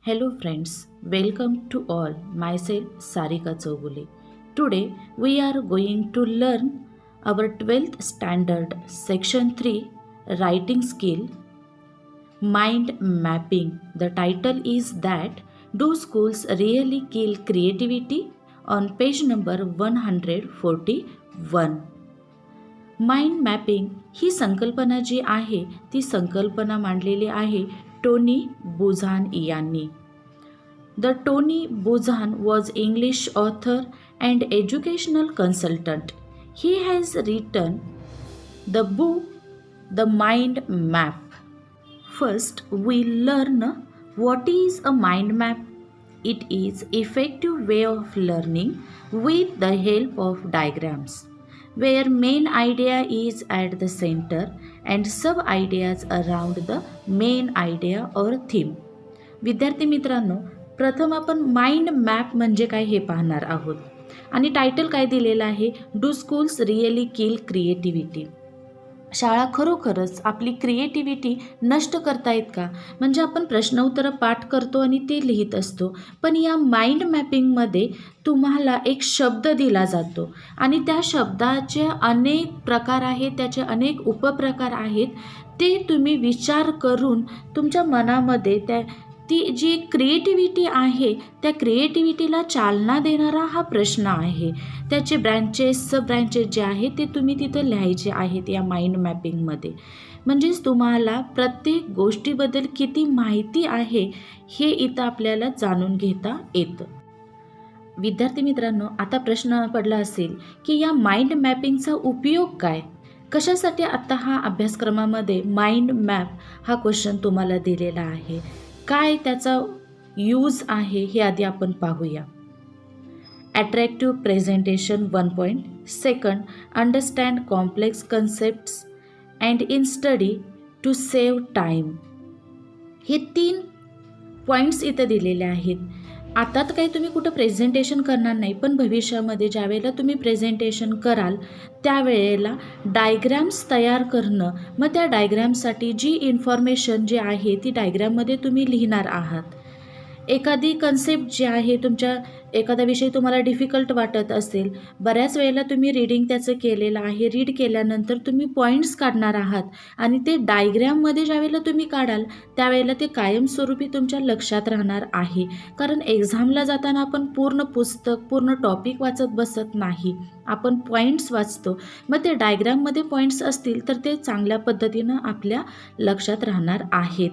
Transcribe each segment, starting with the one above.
Hello friends, welcome to all. Myself Sarika Chogule. Today we are going to learn our 12th standard section 3 writing skill mind mapping. The title is that do schools really kill creativity on page number 141. Mind mapping ही संकल्पना जी आहे ती संकल्पना मांडलेली आहे Tony बुझान यांनी. The Tony Buzan was English author and educational consultant. He has written the book The Mind Map. First, we learn what is a mind map. It is effective way of learning with the help of diagrams, where main idea is at the center and sub ideas around the main idea or theme. विद्यार्थी मित्रांनो, प्रथम आपण mind map म्हणजे काय हे पाहणार आहोत आणि टायटल काय दिलेलं आहे, do schools really kill creativity. शाळा खरोखरच आपली क्रिएटिव्हिटी नष्ट करतायत का? म्हणजे आपण प्रश्नोत्तरं पाठ करतो आणि ते लिहित असतो, पण या माइंड मॅपिंगमध्ये तुम्हाला एक शब्द दिला जातो आणि त्या शब्दाचे अनेक प्रकार आहेत, त्याचे अनेक उपप्रकार आहेत. ते तुम्ही विचार करून तुमच्या मनामध्ये ती जी क्रिएटिव्हिटी आहे त्या क्रिएटिव्हिटीला चालना देणारा हा प्रश्न आहे. त्याचे ब्रँचेस सब ब्रँचेस जे आहेत ते तुम्ही तिथं लिहायचे आहेत या माइंड मॅपिंगमध्ये. म्हणजेच तुम्हाला प्रत्येक गोष्टीबद्दल किती माहिती आहे हे इथं आपल्याला जाणून घेता येतं. विद्यार्थी मित्रांनो, आता प्रश्न पडला असेल की या माइंड मॅपिंगचा उपयोग काय, कशासाठी आता हा अभ्यासक्रमामध्ये माइंड मॅप हा क्वेश्चन तुम्हाला दिलेला आहे, काय त्याचा यूज आहे हे आधी आपण पाहूया. Attractive presentation 1 point. Second, understand complex concepts and in study to save time. हे 3 पॉईंट्स इथं दिलेले आहेत. आता तर काही तुम्ही कुठं प्रेझेंटेशन करणार नाही, पण भविष्यामध्ये ज्यावेळेला तुम्ही प्रेझेंटेशन कराल त्यावेळेला डायग्रॅम्स तयार करणं, मग त्या डायग्रॅमसाठी जी इन्फॉर्मेशन जी आहे ती डायग्रॅममध्ये तुम्ही लिहिणार आहात. एखादी कन्सेप्ट जी आहे, तुमच्या एखादा विषय तुम्हाला डिफिकल्ट वाटत असेल, बऱ्याच वेळेला तुम्ही रीडिंग त्याचं केलेलं आहे, रीड केल्यानंतर तुम्ही पॉईंट्स काढणार आहात आणि ते डायग्रॅममध्ये ज्यावेळेला तुम्ही काढाल त्यावेळेला ते कायमस्वरूपी तुमच्या लक्षात राहणार आहे. कारण एक्झामला जाताना आपण पूर्ण पुस्तक पूर्ण टॉपिक वाचत बसत नाही, आपण पॉईंट्स वाचतो. मग ते डायग्रॅममध्ये पॉईंट्स असतील तर ते चांगल्या पद्धतीनं आपल्या लक्षात राहणार आहेत.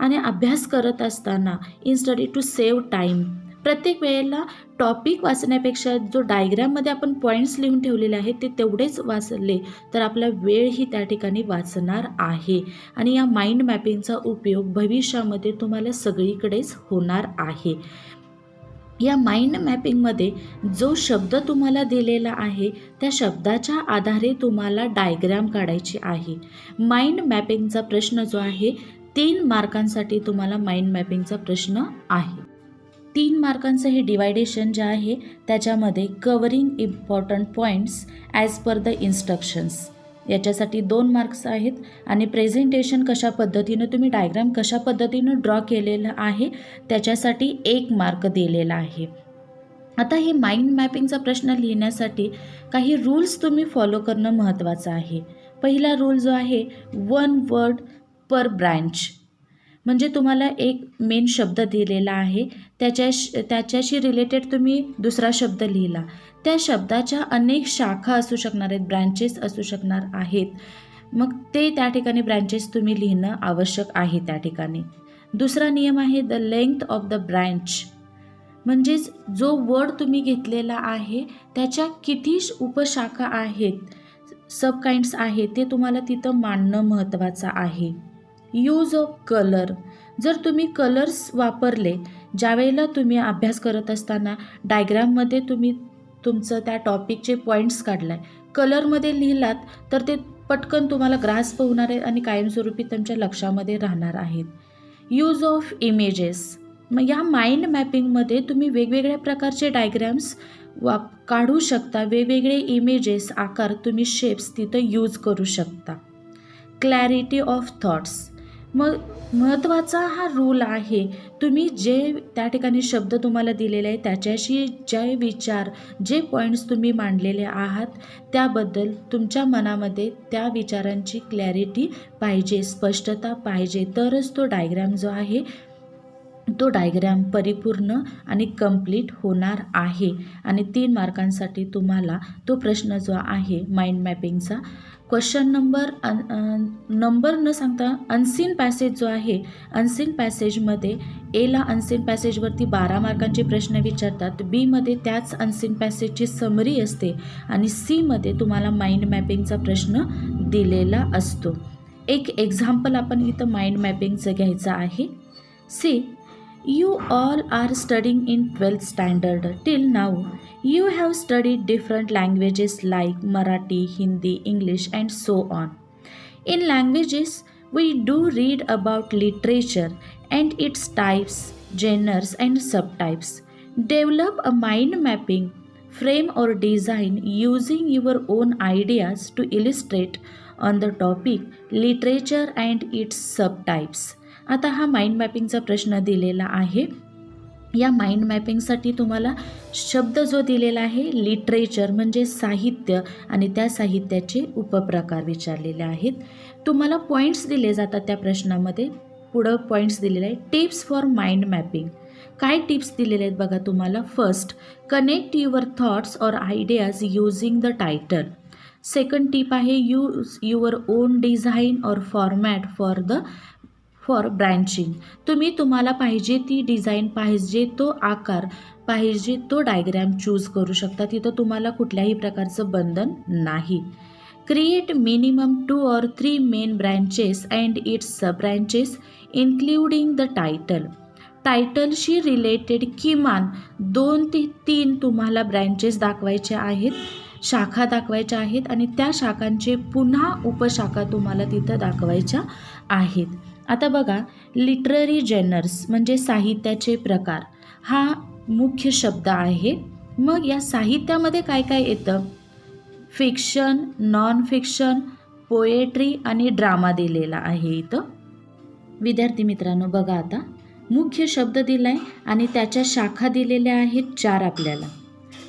आणि अभ्यास करत असताना in study to save time, प्रत्येक वेळेला टॉपिक वाचण्यापेक्षा जो डायग्रॅममध्ये आपण पॉईंट्स लिहून ठेवलेले आहेत ते तेवढेच वाचले तर आपला वेळही त्या ठिकाणी वाचणार आहे. आणि या माइंड मॅपिंगचा उपयोग भविष्यामध्ये तुम्हाला सगळीकडेच होणार आहे. या माइंड मॅपिंगमध्ये जो शब्द तुम्हाला दिलेला आहे त्या शब्दाच्या आधारे तुम्हाला डायग्रॅम काढायची आहे. माइंड मॅपिंगचा प्रश्न जो आहे 3 मार्कांसाठी तुम्हाला माइंड मॅपिंगचा प्रश्न आहे. 3 मार्कांचं हे डिवायडेशन जे आहे त्याच्यामध्ये covering important points as per the instructions याच्यासाठी 2 मार्क्स आहेत आणि प्रेझेंटेशन कशा पद्धतीनं तुम्ही डायग्राम कशा पद्धतीनं ड्रॉ केलेलं आहे त्याच्यासाठी 1 मार्क दिलेला आहे. आता हे माइंड मॅपिंगचा प्रश्न लिहिण्यासाठी काही रूल्स तुम्ही फॉलो करणं महत्त्वाचं आहे. पहिला रूल जो आहे 1 वर्ड पर ब्रँच, म्हणजे तुम्हाला एक मेन शब्द दिलेला आहे, त्याच्याशी रिलेटेड तुम्ही दुसरा शब्द लिहिला, त्या शब्दाच्या अनेक शाखा असू शकणार आहेत, ब्रँचेस असू शकणार आहेत, मग ते त्या ठिकाणी ब्रँचेस तुम्ही लिहिणं आवश्यक आहे त्या ठिकाणी. दुसरा नियम आहे the length of the branch, म्हणजेच जो वर्ड तुम्ही घेतलेला आहे त्याच्या किती उपशाखा आहेत, सब काइंड्स आहेत, ते तुम्हाला तिथं मांडणं महत्त्वाचं आहे. यूज ऑफ कलर, जर तुम्ही कलर्स वापरले ज्यावेळेला तुम्ही अभ्यास करत असताना डायग्राममध्ये तुम्ही तुमचं त्या टॉपिकचे पॉईंट्स काढलाय, कलरमध्ये लिहिलात तर ते पटकन तुम्हाला ग्रास्प होणार आहे आणि कायमस्वरूपी तुमच्या लक्षामध्ये राहणार आहेत. यूज ऑफ इमेजेस, मग या माइंड मॅपिंगमध्ये तुम्ही वेगवेगळ्या प्रकारचे डायग्रॅम्स काढू शकता, वेगवेगळे इमेजेस आकार तुम्ही शेप्स तिथं यूज करू शकता. क्लॅरिटी ऑफ थॉट्स, मग महत्त्वाचा हा रूल आहे, तुम्ही जे त्या ठिकाणी शब्द तुम्हाला दिलेले आहे त्याच्याशी जे विचार, जे पॉईंट्स तुम्ही मांडलेले आहात त्याबद्दल तुमच्या मनामध्ये त्या विचारांची क्लॅरिटी पाहिजे, स्पष्टता पाहिजे, तरच तो डायग्राम जो आहे तो डायग्राम परिपूर्ण आणि कंप्लीट होणार आहे. आणि 3 मार्कांसाठी तुम्हाला तो प्रश्न जो आहे माइंड मॅपिंगचा क्वेश्चन नंबर न सांगता अनसीन पॅसेज जो आहे, अनसीन पॅसेजमध्ये एला अनसीन पॅसेजवरती 12 मार्कांचे प्रश्न विचारतात, बीमध्ये त्याच अनसीन पॅसेजची समरी असते आणि सीमध्ये तुम्हाला माइंड मॅपिंगचा प्रश्न दिलेला असतो. एक एक्झाम्पल आपण इथं माइंड मॅपिंगचं घ्यायचं आहे. See, you all are studying in 12th standard. Till now, you have studied different languages like Marathi, Hindi, English, and so on. In languages, we do read about literature and its types, genres, and subtypes. Develop a mind mapping frame or design using your own ideas to illustrate on the topic literature and its subtypes. आता हा mind मॅपिंगचा प्रश्न दिलेला आहे. या mind मॅपिंगसाठी तुम्हाला शब्द जो दिलेला आहे लिटरेचर म्हणजे साहित्य आणि त्या साहित्याचे उपप्रकार विचारलेले आहेत. तुम्हाला पॉईंट्स दिले जातात त्या प्रश्नामध्ये. पुढं पॉईंट्स दिलेले आहेत. Tips for mind mapping. काय टिप्स दिलेले आहेत बघा तुम्हाला. फर्स्ट, कनेक्ट युअर थॉट्स और ideas using the title. Second tip आहे, यूज युअर ओन डिझाईन और फॉर्मॅट फॉर ब्रँचिंग. तुम्हाला पाहिजे ती डिझाईन, पाहिजे तो आकार, पाहिजे तो डायग्रॅम चूज करू शकता. तिथं तुम्हाला कुठल्याही प्रकारचं बंधन नाही. Create minimum 2 or 3 main branches and its sub branches including the title. टायटलशी रिलेटेड किमान 2 ते 3 तुम्हाला ब्रँचेस दाखवायचे आहेत, शाखा दाखवायच्या आहेत आणि त्या शाखांचे पुन्हा उपशाखा तुम्हाला तिथं दाखवायच्या आहेत. आता बघा, लिटररी जेनर्स म्हणजे साहित्याचे प्रकार हा मुख्य शब्द आहे. मग या साहित्यामध्ये काय काय येतं? फिक्शन, नॉन फिक्शन, पोएट्री आणि ड्रामा दिलेला आहे इथं. विद्यार्थी मित्रांनो बघा, आता मुख्य शब्द दिला आहे आणि त्याच्या शाखा दिलेल्या आहेत 4 आपल्याला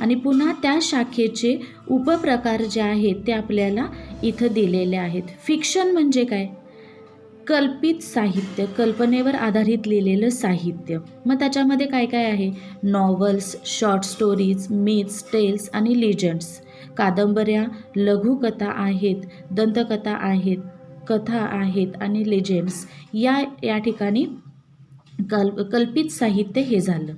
आणि पुन्हा त्या शाखेचे उपप्रकार जे आहेत ते आपल्याला इथं दिलेले आहेत. फिक्शन म्हणजे काय? कल्पित साहित्य, कल्पनेवर आधारित लिहिलेलं साहित्य. मग त्याच्यामध्ये काय काय आहे? नॉव्हल्स, शॉर्ट स्टोरीज, मिथ्स, टेल्स आणि लिजंड्स. कादंबऱ्या, लघुकथा आहेत, दंतकथा आहेत, कथा आहेत आणि लेजेंड्स. या ठिकाणी कल्पित साहित्य हे झालं.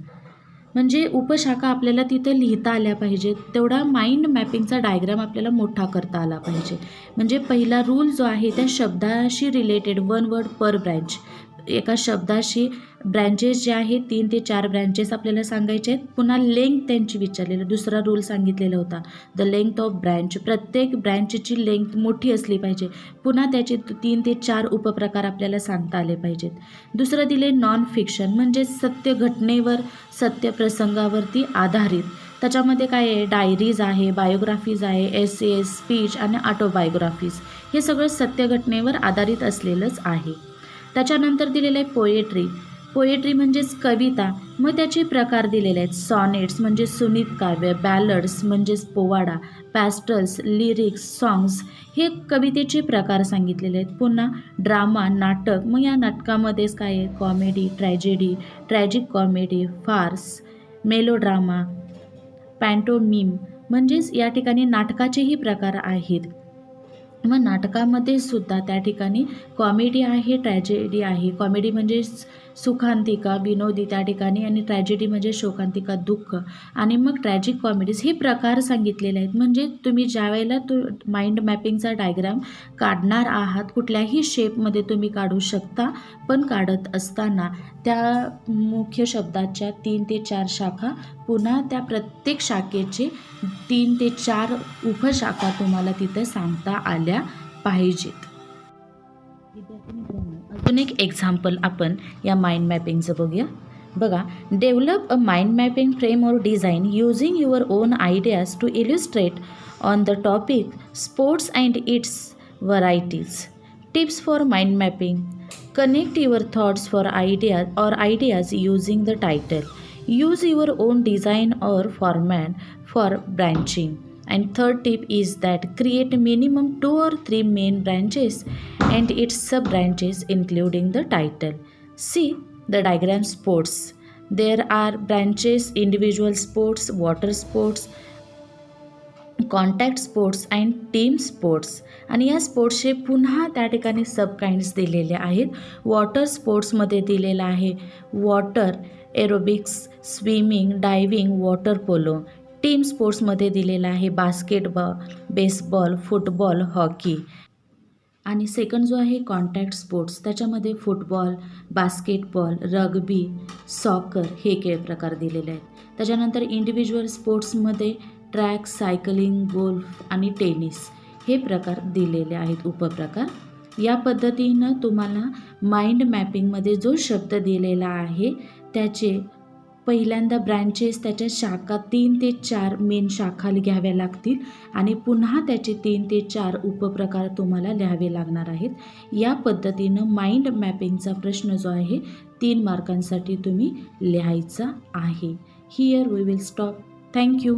म्हणजे उपशाखा आपल्याला तिथं लिहिता आल्या पाहिजेत. तेवढा माइंड मॅपिंगचा डायग्राम आपल्याला मोठा करता आला पाहिजे. म्हणजे पहिला रूल जो आहे त्या शब्दाशी रिलेटेड 1 वर्ड पर ब्रँच. एका शब्दाशी ब्रँचेस जे आहेत 3 ते 4 ब्रँचेस आपल्याला सांगायचे आहेत. पुन्हा लेंथ त्यांची विचारलेलं, दुसरा रूल सांगितलेला होता द लेंथ ऑफ ब्रँच. प्रत्येक ब्रँचची लेंथ मोठी असली पाहिजे. पुन्हा त्याचे 3 ते 4 उपप्रकार आपल्याला सांगता आले पाहिजेत. दुसरं दिले नॉन फिक्शन म्हणजे सत्य घटनेवर, सत्य प्रसंगावरती आधारित. त्याच्यामध्ये काय आहे? डायरीज आहे, बायोग्राफीज आहे, एसेस, स्पीच आणि ऑटोबायोग्राफीज. हे सगळं सत्य घटनेवर आधारित असलेलंच आहे. त्याच्यानंतर दिलेलं आहे पोएट्री. पोएट्री म्हणजेच कविता. मग त्याचे प्रकार दिलेले आहेत. सॉनेट्स म्हणजे सुनीत काव्य, बॅलड्स म्हणजेच पोवाडा, पॅस्टल्स, लिरिक्स, सॉंग्स हे कवितेचे प्रकार सांगितलेले आहेत. पुन्हा ड्रामा, नाटक. मग या नाटकामध्येच काय आहे? कॉमेडी, ट्रॅजेडी, ट्रॅजिक कॉमेडी, फार्स, मेलोड्रामा, पॅन्टोमीम म्हणजेच या ठिकाणी नाटकाचेही प्रकार आहेत. मग नाटकामध्ये सुद्धा त्या ठिकाणी कॉमेडी आहे, ट्रॅजेडी आहे. कॉमेडी म्हणजे सुखांतिका, विनोदी त्या ठिकाणी आणि ट्रॅजेडी म्हणजे शोकांतिका, दुःख. आणि मग ट्रॅजिक कॉमेडीज हे प्रकार सांगितलेले आहेत. म्हणजे तुम्ही ज्यावेळेला माइंड मॅपिंगचा डायग्राम काढणार आहात, कुठल्याही शेपमध्ये तुम्ही काढू शकता, पण काढत असताना त्या मुख्य शब्दाच्या 3 ते 4 शाखा, पुन्हा त्या प्रत्येक शाखेचे 3 ते 4 उपशाखा तुम्हाला तिथे सांगता आल्या पाहिजेत. विद्यार्थी मित्रांनो, अजून एक एक्झाम्पल आपण या माइंड मॅपिंगचं बघूया. बघा, develop a mind mapping frame or design using your own ideas to illustrate on the topic sports and its varieties. Tips for mind mapping. Connect your thoughts for ideas using the title. Use your own design or format for branching. And third tip is that create minimum 2 or 3 main branches and its sub branches including the title. See the diagram sports. There are branches individual sports, water sports, contact sports and team sports. आणि या स्पोर्ट्सचे पुन्हा त्या ठिकाणी सब kinds दिलेले आहेत. Water स्पोर्ट्समध्ये दिलेलं आहे water aerobics, swimming, diving, water polo. Team स्पोर्ट्समध्ये दिलेलं आहे बास्केटबॉल, बेसबॉल, फुटबॉल, हॉकी. आणि सेकंड जो आहे कॉन्टॅक्ट स्पोर्ट्स, त्याच्यामध्ये फुटबॉल, बास्केटबॉल, रग्बी, सॉकर हे खेळ प्रकार दिलेले आहेत. त्याच्यानंतर इंडिव्हिज्युअल स्पोर्ट्समध्ये ट्रॅक, सायकलिंग, गोल्फ आणि टेनिस हे प्रकार दिलेले आहेत उपप्रकार. या पद्धतीनं तुम्हाला माइंड मॅपिंगमध्ये जो शब्द दिलेला आहे त्याचे पहिल्यांदा ब्रँचेस, त्याच्या शाखा 3 ते 4 मेन शाखा घ्याव्या लागतील आणि पुन्हा त्याचे 3 ते 4 उपप्रकार तुम्हाला लिहावे लागणार आहेत. या पद्धतीनं माइंड मॅपिंगचा प्रश्न जो आहे 3 मार्कांसाठी तुम्ही लिहायचा आहे. Here we will stop. Thank you.